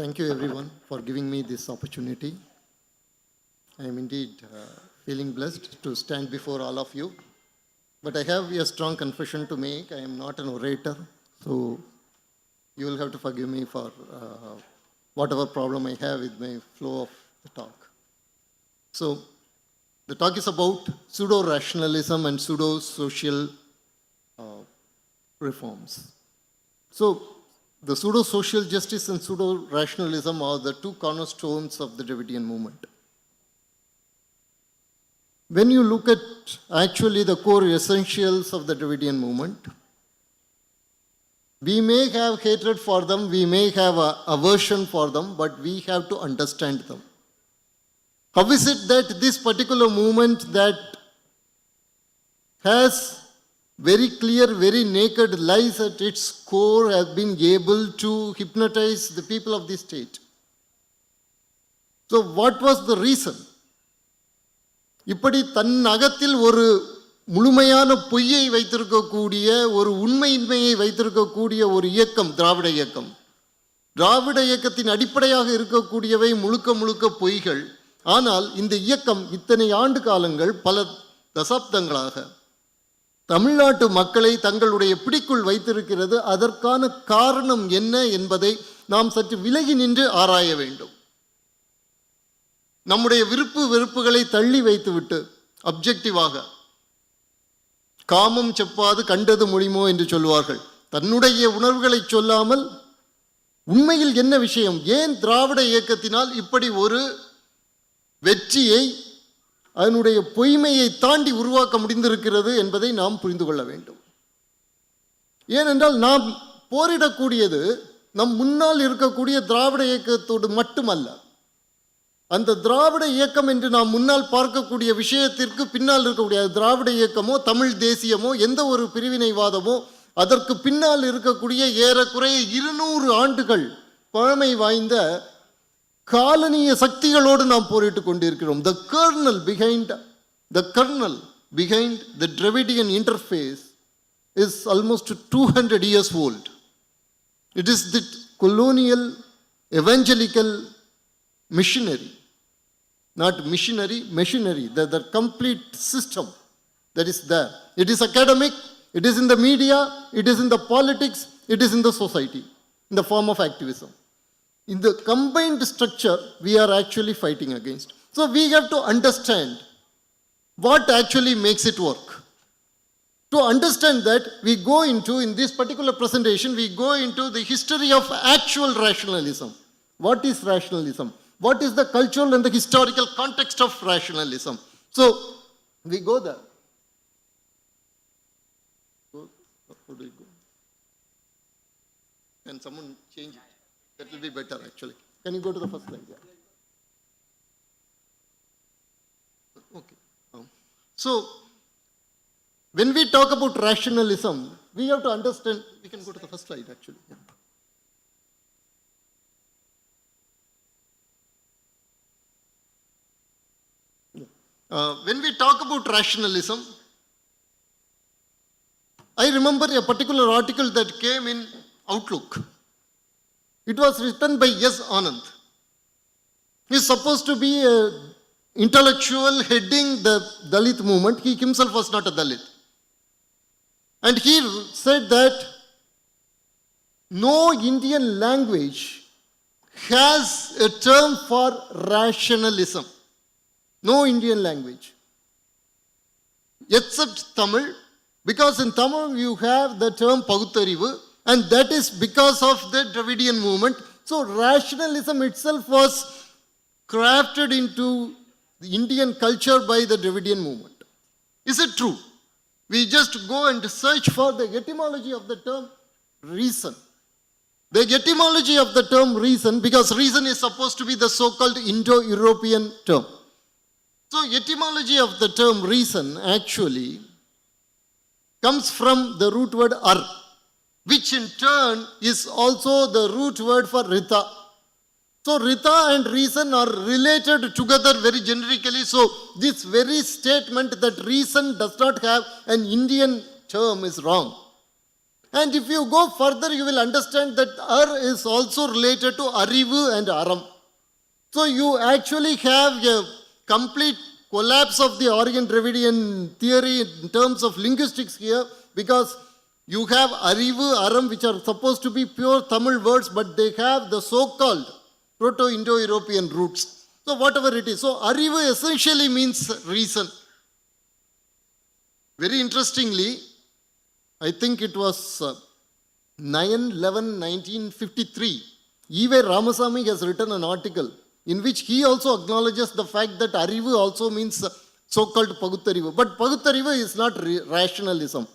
Thank you everyone for giving me this opportunity. I am indeed feeling blessed to stand before all of you. But I have a strong confession to make. I am not an orator, so you will have to forgive me for whatever problem I have with my flow of the talk. So the talk is about pseudo-rationalism and pseudo-social reforms. So the pseudo-social justice and pseudo-rationalism are the two cornerstones of the Dravidian movement. When you look at actually the core essentials of the Dravidian movement, we may have hatred for them, we may have aversion for them, but we have to understand them. How is it that this particular movement that has very clear, very naked lies at its core have been able to hypnotize the people of this state? So what was the reason? இப்படி தன் அகத்தில் ஒரு முழுமையான பொய்யை வைத்திருக்கக்கூடிய ஒரு உண்மையின்மையை வைத்திருக்கக்கூடிய ஒரு இயக்கம் திராவிட இயக்கம். திராவிட இயக்கத்தின் அடிப்படையாக இருக்கக்கூடியவை முழுக்க முழுக்க பொய்கள். ஆனால் இந்த இயக்கம் இத்தனை ஆண்டு காலங்கள் பல தசாப்தங்களாக தமிழ்நாட்டு மக்களை தங்களுடைய பிடிக்குள் வைத்திருக்கிறது. அதற்கான காரணம் என்ன என்பதை நாம் சற்று விலகி நின்று ஆராய வேண்டும். நம்முடைய விருப்பு வெறுப்புகளை தள்ளி வைத்துவிட்டு அப்ஜெக்டிவாக காமம் செப்பாது கண்டது மொழிமோ என்று சொல்வார்கள். தன்னுடைய உணர்வுகளை சொல்லாமல் உண்மையில் என்ன விஷயம், ஏன் திராவிட இயக்கத்தினால் இப்படி ஒரு வெற்றியை அதனுடைய பொய்மையை தாண்டி உருவாக்க முடிந்திருக்கிறது என்பதை நாம் புரிந்து கொள்ள வேண்டும். ஏனென்றால் நாம் போரிடக்கூடியது நம் முன்னால் இருக்கக்கூடிய திராவிட இயக்கத்தோடு மட்டுமல்ல. அந்த திராவிட இயக்கம் என்று நாம் முன்னால் பார்க்கக்கூடிய விஷயத்திற்கு பின்னால் இருக்கக்கூடிய திராவிட இயக்கமோ தமிழ் தேசியமோ எந்த ஒரு பிரிவினைவாதமோ அதற்கு பின்னால் இருக்கக்கூடிய ஏறக்குறைய 200 ஆண்டுகள் பழமை வாய்ந்த காலனிய சக்திகளோடு நாம் போரிட்டு கொண்டிருக்கிறோம். The kernel behind the Dravidian interface is almost 200 years old. It is the colonial evangelical missionary, not missionary, machinery, the complete system that is there. It is academic, it is in the media, it is in the politics, it is in the society, in the form of activism. In the combined structure, we are actually fighting against. So we have to understand what actually makes it work. To understand that, we go into, in this particular presentation, we go into the history of actual rationalism. What is rationalism? What is the cultural and the historical context of rationalism? So we go there. How do we go? Can someone change it? That will be better actually. Can you go to the first slide? Yeah. Okay. So, when we talk about rationalism, we have to understand, we can go to the first slide actually. Yeah. When we talk about rationalism, I remember a particular article that came in Outlook. It was written by S. Anand. He is supposed to be an intellectual heading the Dalit movement. He himself was not a Dalit. And he said that no Indian language has a term for rationalism. No Indian language. Except Tamil, because in Tamil you have the term Paguttarivu, and that is because of the Dravidian movement. So rationalism itself was crafted into the Indian culture by the Dravidian movement. Is it true? We just go and search for the etymology of the term reason. The etymology of the term reason, because reason is supposed to be the so-called Indo-European term. So etymology of the term reason actually comes from the root word ar, which in turn is also the root word for Rita. So Rita and reason are related together very generically. So this very statement that reason does not have an Indian term is wrong. And if you go further, you will understand that Ar is also related to Arivu and Aram. So you actually have a complete collapse of the Aryan-Dravidian theory in terms of linguistics here, because you have Arivu, Aram, which are supposed to be pure Tamil words, but they have the so-called Proto-Indo-European roots. So whatever it is. So Arivu essentially means reason. Very interestingly, I think it was 9/11/1953, E.V. Ramasamy has written an article in which he also acknowledges the fact that Arivu also means so-called Paguttarivu. But Paguttarivu is not rationalism.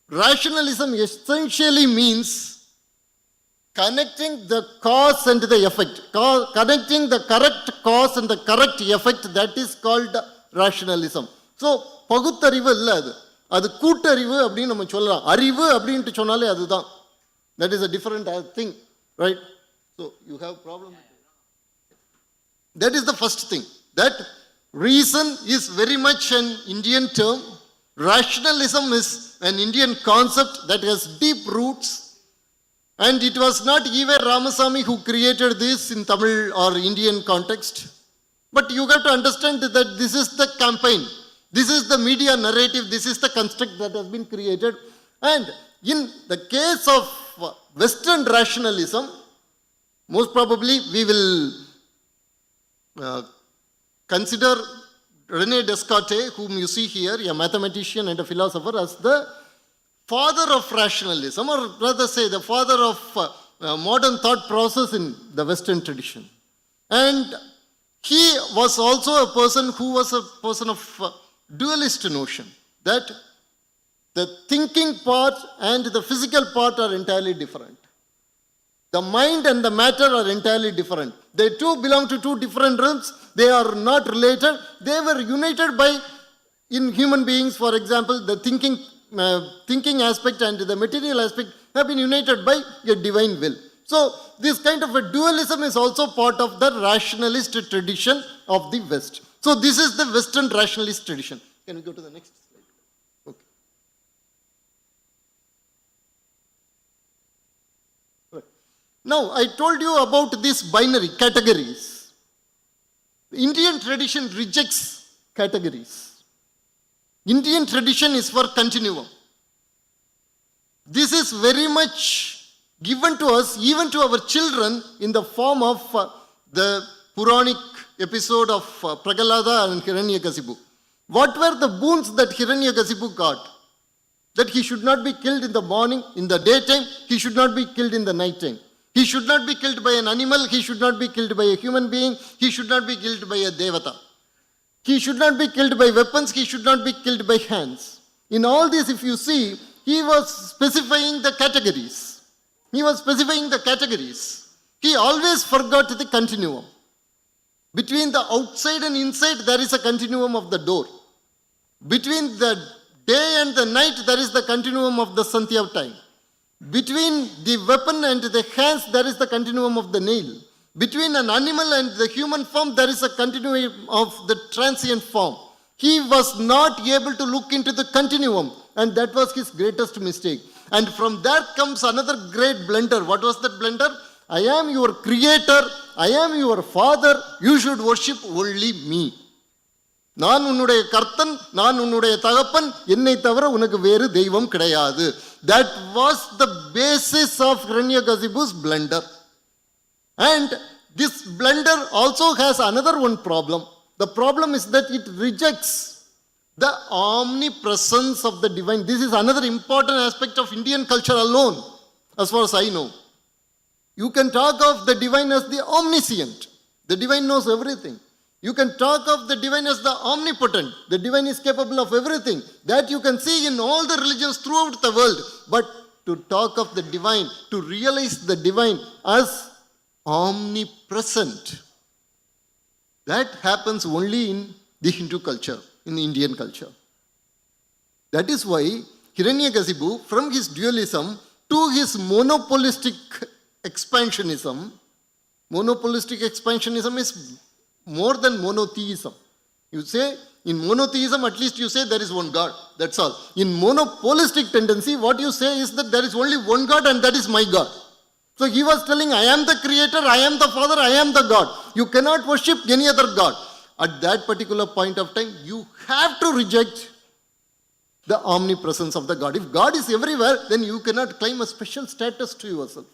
Rationalism essentially means connecting the cause and the effect. Connecting the correct cause and the correct effect, that is called rationalism. So, Paguttarivu illa adu. அது கூட்டறிவு அப்படின்னு நம்ம சொல்லலாம். அறிவு அப்படின்ட்டு சொன்னாலே அதுதான். That is a different thing, right? So you have problem. That is the first thing. That reason is very much an Indian term. Rationalism is an Indian concept that has deep roots. And it was not E.V. Ramasamy who created this in Tamil or Indian context. But you have to understand that this is the campaign. This is the media narrative, this is the construct that has been created. And in the case of Western rationalism, most probably we will consider René Descartes, whom you see here, a mathematician and a philosopher, as the father of rationalism, or rather say the father of modern thought process in the Western tradition. And he was also a person who was a person of dualist notion, that the thinking part and the physical part are entirely different. The mind and the matter are entirely different. They too belong to two different realms. They are not related. They were united by, in human beings, for example, the thinking aspect and the material aspect have been united by a divine will. So this kind of a dualism is also part of the rationalist tradition of the West. So this is the Western rationalist tradition. Can we go to the next slide? Okay. Right. Now, I told you about these binary categories. The Indian tradition rejects categories. Indian tradition is for continuum. This is very much given to us, even to our children, in the form of the Puranic episode of Prahalada and Hiranyakasipu. What were the boons that Hiranyakasipu got? That he should not be killed in the morning, in the daytime, he should not be killed in the nighttime. He should not be killed by an animal, he should not be killed by a human being, he should not be killed by a devata. He should not be killed by weapons, he should not be killed by hands. In all this, if you see, he was specifying the categories. He was specifying the categories. He always forgot the continuum. Between the outside and inside, there is a continuum of the door. Between the day and the night, there is the continuum of the Sandhya time. Between the weapon and the hands, there is the continuum of the nail. Between an animal and the human form, there is a continuum of the transient form. He was not able to look into the continuum, and that was his greatest mistake. And from there comes another great blunder. What was that blunder? I am your creator, I am your father, you should worship only me. நான் உன்னுடைய கர்த்தன், நான் உன்னுடைய தகப்பன், என்னை தவிர உனக்கு வேறு தெய்வம் கிடையாது. That was the basis of Hiranyakasipu's blunder. And this blunder also has another one problem. The problem is that it rejects the omnipresence of the divine. This is another important aspect of Indian culture alone, as far as I know. You can talk of the divine as the omniscient. The divine knows everything. You can talk of the divine as the omnipotent. The divine is capable of everything. That you can see in all the religions throughout the world. But to talk of the divine, to realize the divine as omnipresent, that happens only in the Hindu culture, in the Indian culture. That is why Hiranyakasipu, from his dualism to his monopolistic expansionism is more than monotheism. You say In monotheism, at least you say there is one God. That's all. In monopolistic tendency, what you say is that there is only one God and that is my God. So he was telling, I am the creator, I am the father, I am the God. You cannot worship any other God. At that particular point of time, you have to reject the omnipresence of the God. If God is everywhere, then you cannot claim a special status to yourself.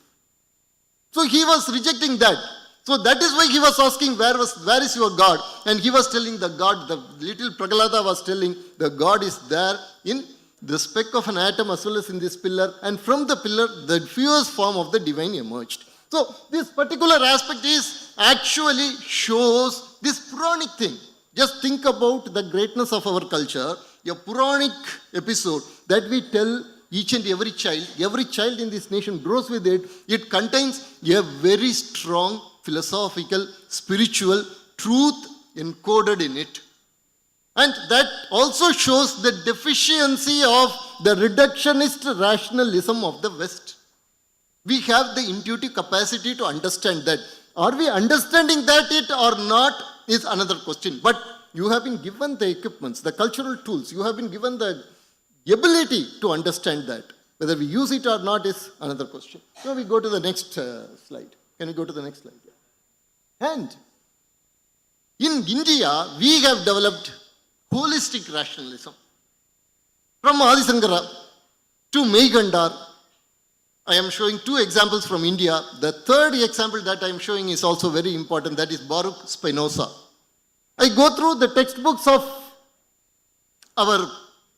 So he was rejecting that. So that is why he was asking, where is your God? And he was telling the God, the little Prahalada was telling, the God is there in the speck of an atom as well as in this pillar. And from the pillar, the fewest form of the divine emerged. So this particular aspect is actually shows this Puranic thing. Just think about the greatness of our culture, a Puranic episode that we tell each and every child in this nation grows with it. It contains a very strong philosophical, spiritual truth encoded in it. And that also shows the deficiency of the reductionist rationalism of the West. We have the intuitive capacity to understand that. Are we understanding that it or not is another question. But you have been given the equipments, the cultural tools. You have been given the ability to understand that. Whether we use it or not is another question. Now we go to the next slide. Can we go to the next slide? And in India, we have developed holistic rationalism. From Adi Shankara to Meygandar, I am showing two examples from India. The third example that I am showing is also very important, that is Baruch Spinoza. I go through the textbooks of our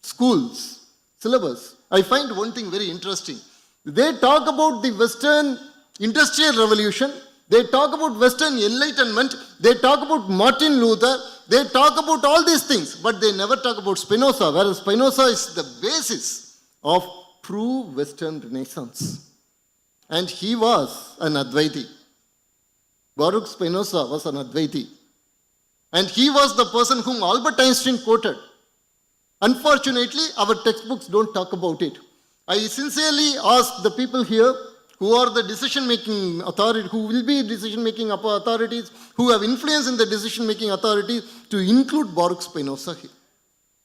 schools, syllabus. I find one thing very interesting. They talk about the Western Industrial Revolution. They talk about Western Enlightenment. They talk about Martin Luther. They talk about all these things. But they never talk about Spinoza, whereas Spinoza is the basis of true Western Renaissance. And he was an Advaiti. Baruch Spinoza was an Advaiti. And he was the person whom Albert Einstein quoted. Unfortunately, our textbooks don't talk about it. I sincerely ask the people here who are the decision-making authority, who will be decision-making authorities, who have influence in the decision-making authorities, to include Baruch Spinoza here.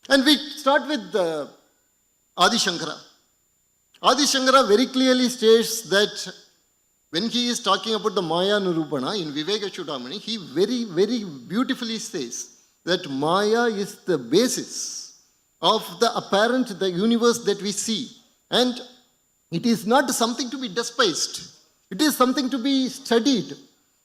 And we start with Adi Shankara. Adi Shankara very clearly states that when he is talking about the Maya Nirupana in Viveka Chudamani, he very, very beautifully says that Maya is the basis of the apparent, the universe that we see. And it is not something to be despised. It is something to be studied.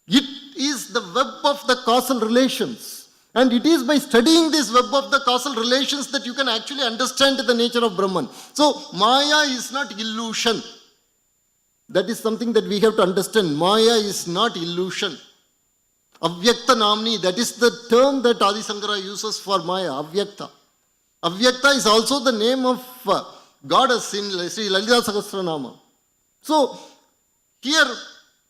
It is the web of the causal relations. And it is by studying this web of the causal relations that you can actually understand the nature of Brahman. So, Maya is not illusion. That is something that we have to understand. Maya is not illusion. Avyakta Namni, that is the term that Adi Shankara uses for Maya, Avyakta. Avyakta is also the name of goddess in Sri Lalita Sahasranama. So, here,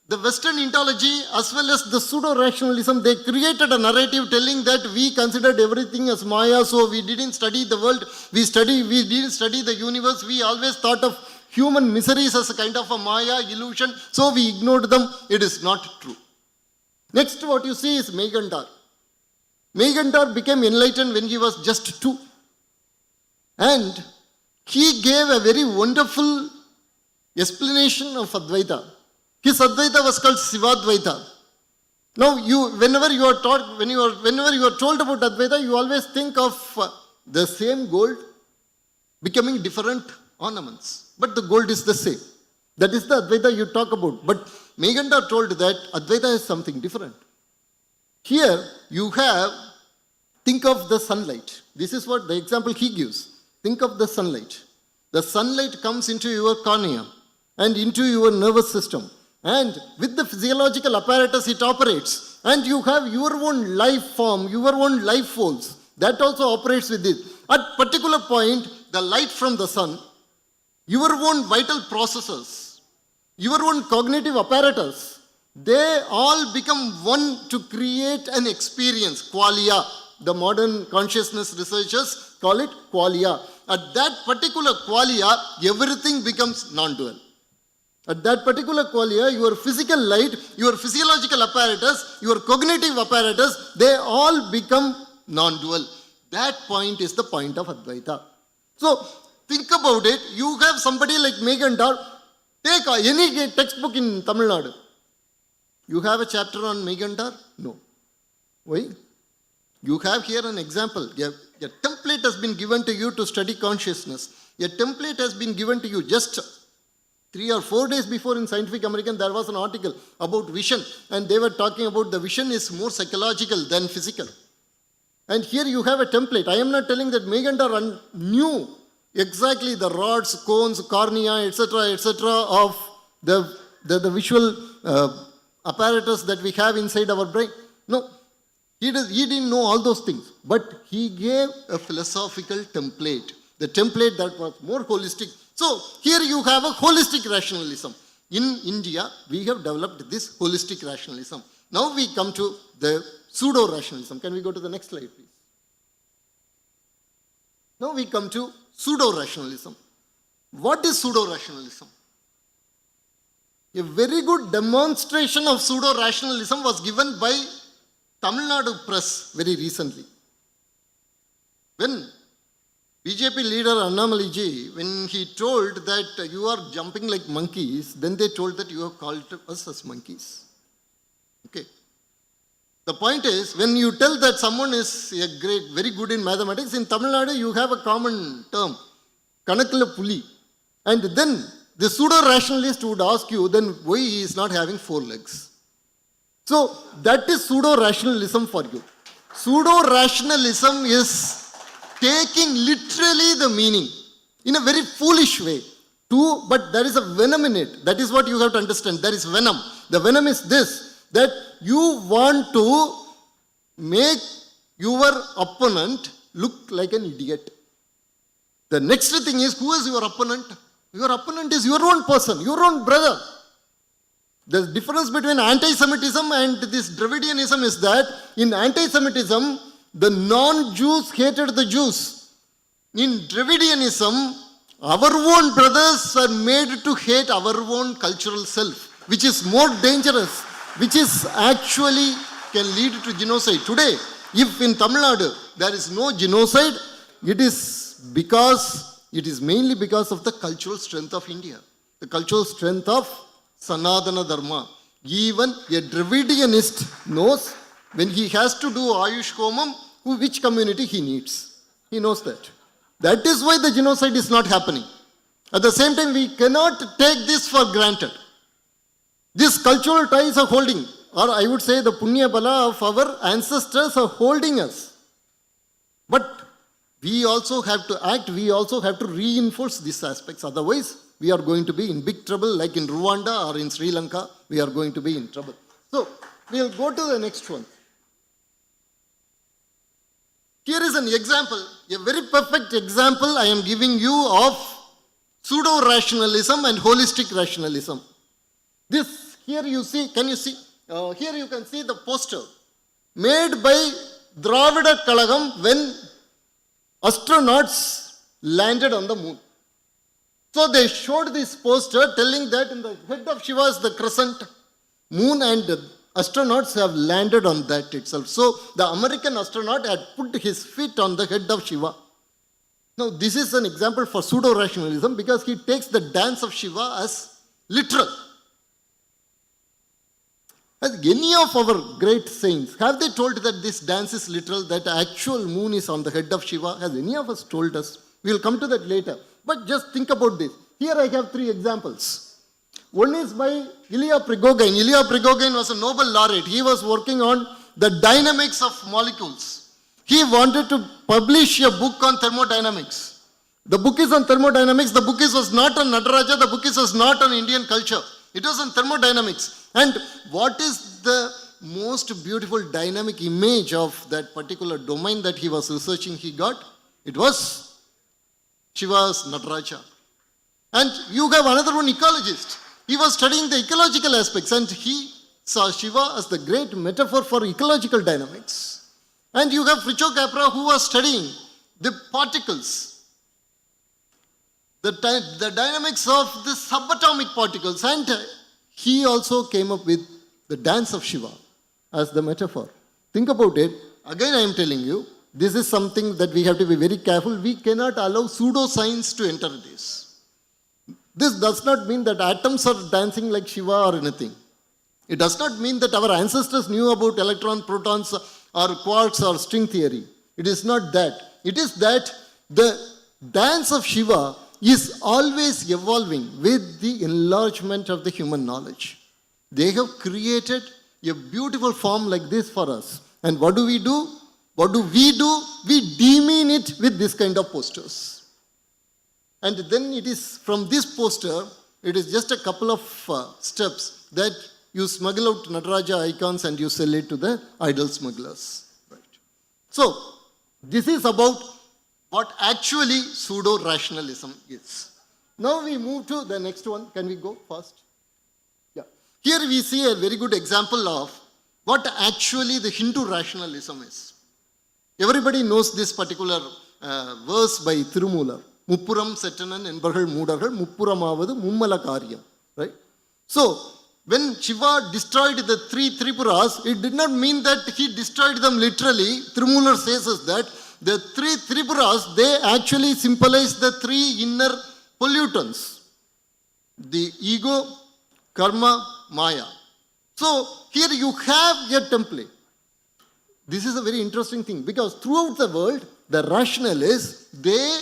the Western ontology as well as the pseudo-rationalism, they created a narrative telling that we considered everything as Maya, so we didn't study the world, we didn't study the universe, we always thought of human miseries as a kind of a Maya illusion, so we ignored them. It is not true. Next, what you see is Meygandar. Meygandar became enlightened when he was just 2. And he gave a very wonderful explanation of Advaita. His Advaita was called Sivadvaita. Now, whenever you are told about Advaita, you always think of the same gold becoming different ornaments. But the gold is the same. That is the Advaita you talk about. But Meygandar told that Advaita is something different. Here, you think of the sunlight. This is what the example he gives. Think of the sunlight. The sunlight comes into your cornea and into your nervous system. And with the physiological apparatus, it operates. And you have your own life form, your own life force. That also operates with it. At particular point, the light from the sun, your own vital processes, your own cognitive apparatus, they all become one to create an experience, qualia. The modern consciousness researchers call it qualia. At that particular qualia, everything becomes non-dual. At that particular qualia, your physical light, your physiological apparatus, your cognitive apparatus, they all become non-dual. That point is the point of Advaita. So, think about it. You have somebody like Megandar. Take any textbook in Tamil Nadu. You have a chapter on Megandar? No. Why? You have here an example. A template has been given to you to study consciousness. A template has been given to you just 3 or 4 days before in Scientific American, there was an article about vision, and they were talking about the vision is more psychological than physical. And here you have a template. I am not telling that Megandar knew exactly the rods, cones, cornea, etc., of the visual apparatus that we have inside our brain. No, he didn't know all those things. But he gave a philosophical template, the template that was more holistic. So here you have a holistic rationalism. In India, we have developed this holistic rationalism. Now we come to the pseudo-rationalism. Can we go to the next slide, please? Now we come to pseudo-rationalism. What is pseudo-rationalism? A very good demonstration of pseudo-rationalism was given by TamilNadu Press very recently. When BJP leader Annamaliji, when he told that you are jumping like monkeys, then they told that you have called us as monkeys. Okay. The point is, when you tell that someone is very good in mathematics, in Tamil Nadu you have a common term, Kanakkala Puli. And then the pseudo-rationalist would ask you, then why he is not having 4 legs? So that is pseudo-rationalism for you. Pseudo-rationalism is taking literally the meaning in a very foolish way. But there is a venom in it. That is what you have to understand. There is venom. The venom is this, that you want to make your opponent look like an idiot. The next thing is, who is your opponent? Your opponent is your own person, your own brother. The difference between anti-Semitism and this Dravidianism is that in anti-Semitism, the non-Jews hated the Jews. In Dravidianism, our own brothers are made to hate our own cultural self, which is more dangerous, which is actually can lead to genocide. Today, if in Tamil Nadu there is no genocide, it is mainly because of the cultural strength of India, the cultural strength of Sanatana Dharma. Even a Dravidianist knows when he has to do Ayush Homam, which community he needs. He knows that. That is why the genocide is not happening. At the same time, we cannot take this for granted. These cultural ties are holding, or I would say the Punya Bala of our ancestors are holding us. But we also have to act, we also have to reinforce these aspects. Otherwise, we are going to be in big trouble, like in Rwanda or in Sri Lanka, we are going to be in trouble. So, we'll go to the next one. Here is an example, a very perfect example I am giving you of pseudo-rationalism and holistic rationalism. This, here you see, can you see? Here you can see the poster made by Dravida Kalagam when astronauts landed on the moon. So they showed this poster telling that in the head of Shiva is the crescent moon, and astronauts have landed on that itself. So the American astronaut had put his feet on the head of Shiva. Now this is an example for pseudo-rationalism because he takes the dance of Shiva as literal. Has any of our great saints, have they told that this dance is literal, that actual moon is on the head of Shiva? Has any of us told us? We will come to that later. But just think about this. Here I have 3 examples. One is by Ilya Prigogine. Ilya Prigogine was a Nobel laureate. He was working on the dynamics of molecules. He wanted to publish a book on thermodynamics. The book is on thermodynamics. The book was not on Nataraja. The book was not on Indian culture. It was on thermodynamics. And what is the most beautiful dynamic image of that particular domain that he was researching he got? It was Shiva's Nataraja. And you have another one, ecologist. He was studying the ecological aspects and he saw Shiva as the great metaphor for ecological dynamics. And you have Fricho Capra who was studying the particles, the dynamics of the subatomic particles, and he also came up with the dance of Shiva as the metaphor. Think about it. Again I am telling you, this is something that we have to be very careful. We cannot allow pseudoscience to enter this. This does not mean that atoms are dancing like Shiva or anything. It does not mean that our ancestors knew about electron, protons, or quarks or string theory. It is not that. It is that the dance of Shiva is always evolving with the enlargement of the human knowledge. They have created a beautiful form like this for us. And what do we do? What do? We demean it with this kind of posters. And then it is from this poster, it is just a couple of steps that you smuggle out Nataraja icons and you sell it to the idol smugglers. Right. So, this is about what actually pseudo-rationalism is. Now we move to the next one. Can we go fast? Yeah. Here we see a very good example of what actually the Hindu rationalism is. Everybody knows this particular verse by Tirumular. Muppuram Setanan Enbargal Mudargal Muppuramavadu Mummala Karyam. Right? So, when Shiva destroyed the three Tripuras, it did not mean that he destroyed them literally. Tirumular says us that the three Tripuras, they actually symbolize the three inner pollutants. The ego, karma, maya. So, here you have a template. This is a very interesting thing because throughout the world, the rationalists, they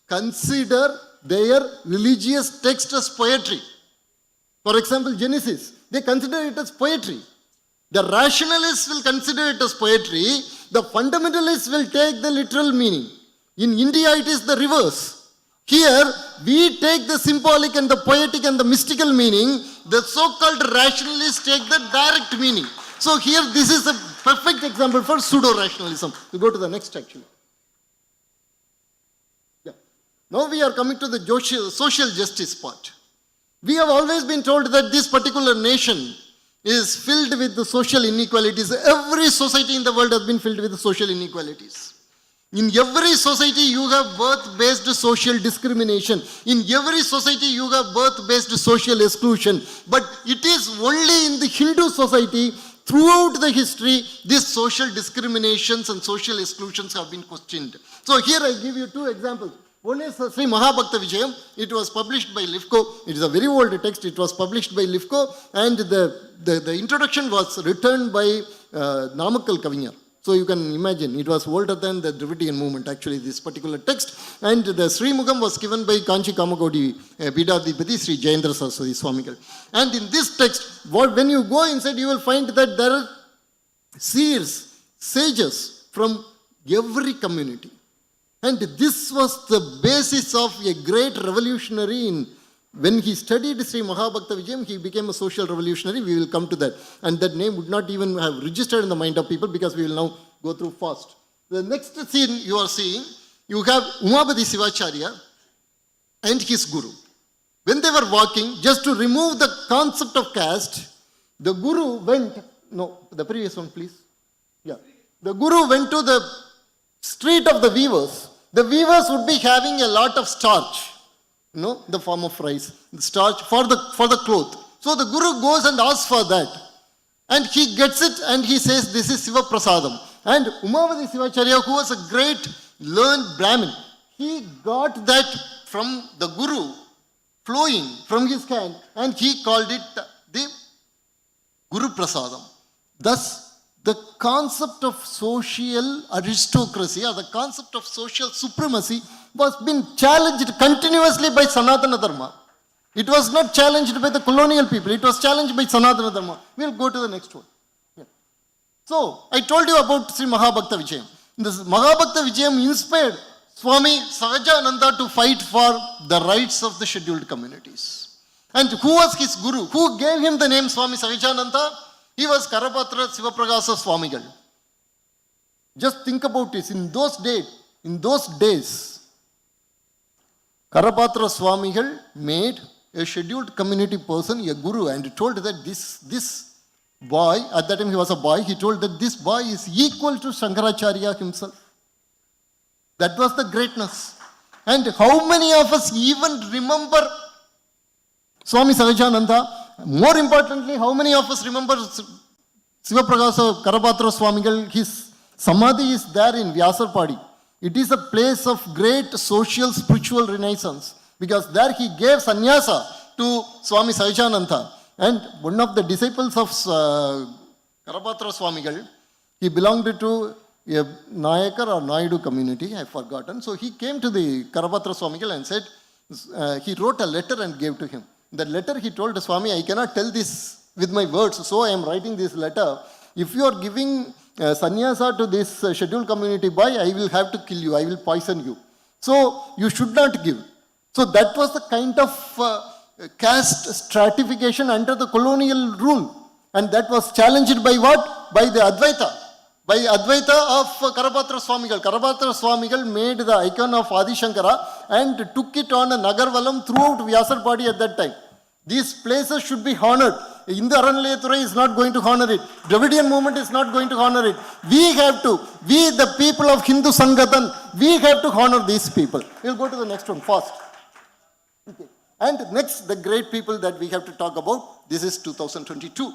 consider their religious text as poetry. For example, Genesis, they consider it as poetry. The rationalists will consider it as poetry. The fundamentalists will take the literal meaning. In India, it is the reverse. Here, we take the symbolic and the poetic and the mystical meaning. The so-called rationalists take the direct meaning. So here, this is a perfect example for pseudo-rationalism. We go to the next actually. Yeah. Now we are coming to the social justice part. We have always been told that this particular nation is filled with the social inequalities. Every society in the world has been filled with the social inequalities. In every society, you have birth-based social discrimination. In every society, you have birth-based social exclusion. But it is only in the Hindu society, throughout the history, these social discriminations and social exclusions have been questioned. So here I give you two examples. One is Sri Mahabhakta Vijayam. It was published by Lifco. It is a very old text. It was published by Lifco. And the introduction was written by Namakkal Kavinyar. So you can imagine, it was older than the Dravidian movement, actually, this particular text. And the Sri Mugam was given by Kanchi Kamagodi Pidadipati Sri Jayendra Saraswati Swamigal. And in this text, when you go inside, you will find that there are seers, sages from every community. And this was the basis of a great revolutionary when he studied Sri Mahabhakta Vijayam, he became a social revolutionary. We will come to that. And that name would not even have registered in the mind of people because we will now go through fast. The next scene you are seeing, you have Umabadi Sivacharya and his guru. When they were walking, just to remove the concept of caste, the guru went, no, the previous one please. Yeah. The guru went to the street of the weavers. The weavers would be having a lot of starch. The form of rice, the starch for the cloth. So the guru goes and asks for that. And he gets it and he says, this is Siva Prasadam. And Umavadi Sivacharya, who was a great learned Brahmin, he got that from the guru flowing from his hand and he called it the Guru Prasadam. Thus, the concept of social aristocracy or the concept of social supremacy was being challenged continuously by Sanatana Dharma. It was not challenged by the colonial people. It was challenged by Sanatana Dharma. We'll go to the next one. Yeah. So, I told you about Sri Mahabhakta Vijayam. This Mahabhakta Vijayam inspired Swami Sahajananda to fight for the rights of the scheduled communities. And who was his guru? Who gave him the name Swami Sahajananda? He was Karapatra Sivapragasa Swamigal. Just think about this. In those days, Karapatra Swamigal made a scheduled community person a guru and told that this boy, at that time he was a boy, he told that this boy is equal to Shankaracharya himself. That was the greatness. And how many of us even remember Swami Sahajananda? More importantly, how many of us remember Sivapragasa Karapatra Swamigal, his Samadhi is there in Vyasarpadi. It is a place of great social spiritual renaissance because there he gave sannyasa to Swami Sahajananda. And one of the disciples of Karapatra Swamigal, he belonged to a Nayakar or Naidu community, I have forgotten. So he came to the Karapatra Swamigal and said, he wrote a letter and gave to him. In that letter he told Swami, I cannot tell this with my words, so I am writing this letter. If you are giving sannyasa to this scheduled community boy, I will have to kill you, I will poison you. So you should not give. So that was the kind of caste stratification under the colonial rule. And that was challenged by what? By the Advaita. By Advaita of Karapatra Swamigal. Karapatra Swamigal made the icon of Adi Shankara and took it on a Nagarvalam throughout Vyasarpadi at that time. These places should be honored. Hindu Arannilayathurai is not going to honor it. Dravidian movement is not going to honor it. We have to. We, the people of Hindu Sangathan, we have to honor these people. We'll go to the next one fast. Okay. And next, the great people that we have to talk about. This is 2022.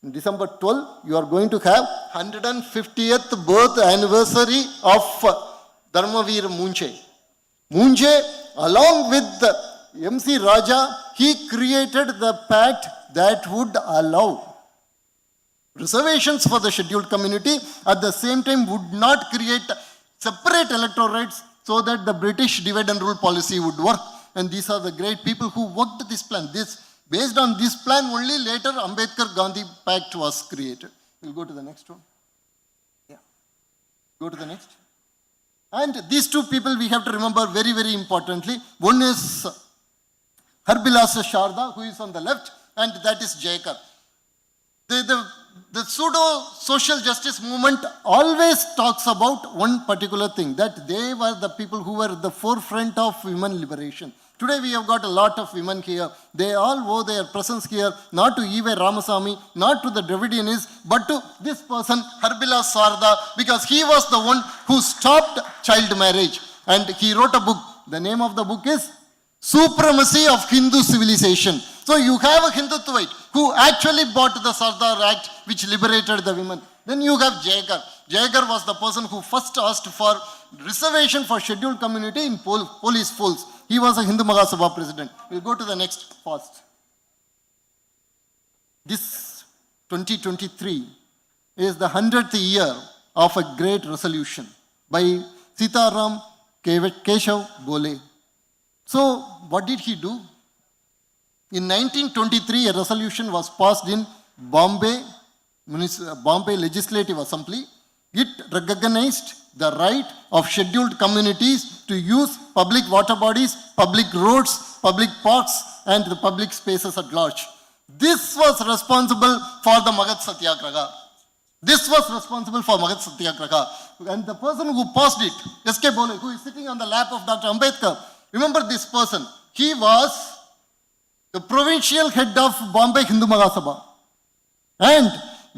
In December 12, you are going to have 150th birth anniversary of Dharmavir Munche. Munche, along with MC Raja, he created the pact that would allow reservations for the scheduled community, at the same time would not create separate electorates so that the British divide and rule policy would work. And these are the great people who worked this plan. Based on this plan only later Ambedkar-Gandhi Pact was created. We'll go to the next one. Yeah. Go to the next. And these two people we have to remember very, very importantly. One is Harbilasa Sharda, who is on the left, and that is Jayakar. The pseudo social justice movement always talks about one particular thing, that they were the people who were at the forefront of women liberation. Today we have got a lot of women here. They all owe their presence here, not to E.V. Ramasamy, not to the Dravidianists, but to this person, Harbila Sarda, because he was the one who stopped child marriage. And he wrote a book. The name of the book is Supremacy of Hindu Civilization. So you have a Hindutvaite who actually bought the Sardar Act which liberated the women. Then you have Jayakar. Jayakar was the person who first asked for reservation for scheduled community in police force. He was a Hindu Mahasabha president. We'll go to the next fast. This 2023 is the 100th year of a great resolution by Sitaram Keshav Bole. So what did he do? In 1923, a resolution was passed in Bombay Legislative Assembly. It recognized the right of scheduled communities to use public water bodies, public roads, public parks, and the public spaces at large. This was responsible for the Magad Satyagraha. And the person who passed it, S.K. Bole, who is sitting on the lap of Dr. Ambedkar, remember this person. He was the provincial head of Bombay Hindu Mahasabha. And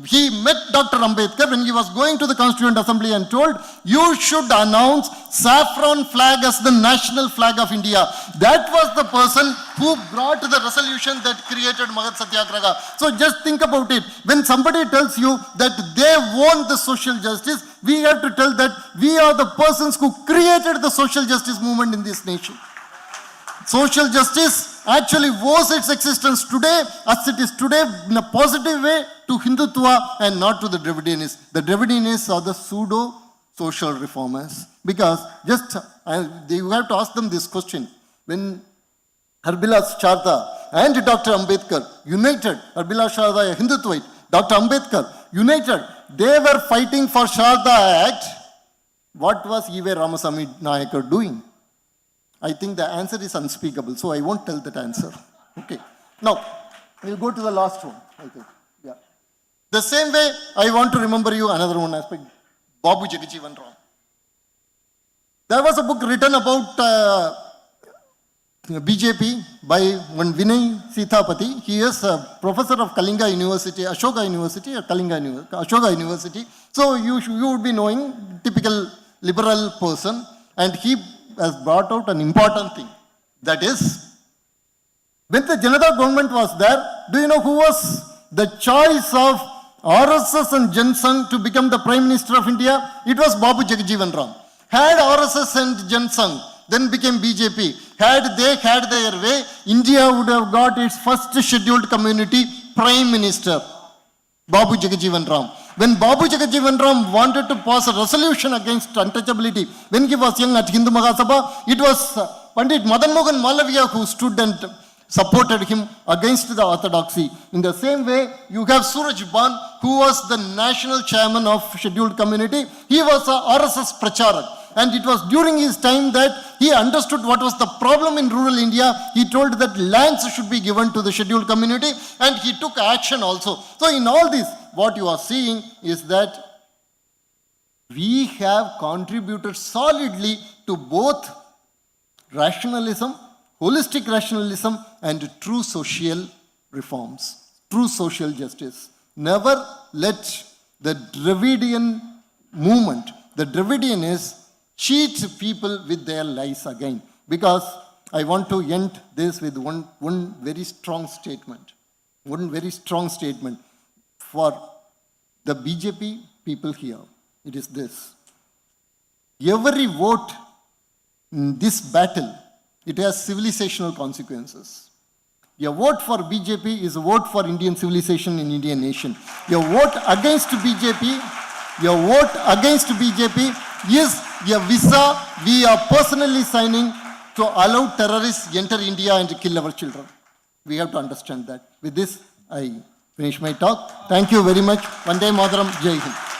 he met Dr. Ambedkar when he was going to the Constituent Assembly and told, you should announce saffron flag as the national flag of India. That was the person who brought the resolution that created Magad Satyagraha. So just think about it. When somebody tells you that they want the social justice, we have to tell that we are the persons who created the social justice movement in this nation. Social justice actually owes its existence today, as it is today, in a positive way to Hindutva and not to the Dravidianists. The Dravidianists are the pseudo social reformers. Because you have to ask them this question. When Harbilas Sharda and Dr. Ambedkar united, Harbilas Sharda, a Hindutvite, Dr. Ambedkar united, they were fighting for Sharda Act. What was E.V. Ramasamy Nayakar doing? I think the answer is unspeakable, so I won't tell that answer. Okay. Now, we'll go to the last one, I think. Yeah. The same way, I want to remember you another one aspect, Babu Jagajeevan Ram. There was a book written about BJP by one Vinay Sithapati. He is a professor of Kalinga University, Ashoka University, or Ashoka University. So you would be knowing, typical liberal person, and he has brought out an important thing. That is, when the Janata government was there, do you know who was the choice of RSS and Jan Sangh to become the Prime Minister of India, it was Babu Jagjivan Ram. Had RSS and Jan Sangh then became BJP, had they had their way, India would have got its first scheduled community Prime Minister, Babu Jagjivan Ram. When Babu Jagjivan Ram wanted to pass a resolution against untouchability, when he was young at Hindu Mahasabha, it was Pandit Madan Mohan Malaviya who stood and supported him against the orthodoxy. In the same way, you have Suraj Ban, who was the national chairman of scheduled community. He was a RSS Pracharak. And it was during his time that he understood what was the problem in rural India. He told that lands should be given to the scheduled community, and he took action also. So in all this, what you are seeing is that we have contributed solidly to both rationalism, holistic rationalism, and true social reforms, true social justice. Never let the Dravidian movement, the Dravidianists, cheat people with their lies again. Because I want to end this with one very strong statement. One very strong statement for the BJP people here. It is this. Every vote in this battle, it has civilizational consequences. A vote for BJP is a vote for Indian civilization in Indian nation. A vote against BJP is a visa we are personally signing to allow terrorists enter India and kill our children. We have to understand that. With this, I finish my talk. Thank you very much. Vande Mataram. Jai Hind.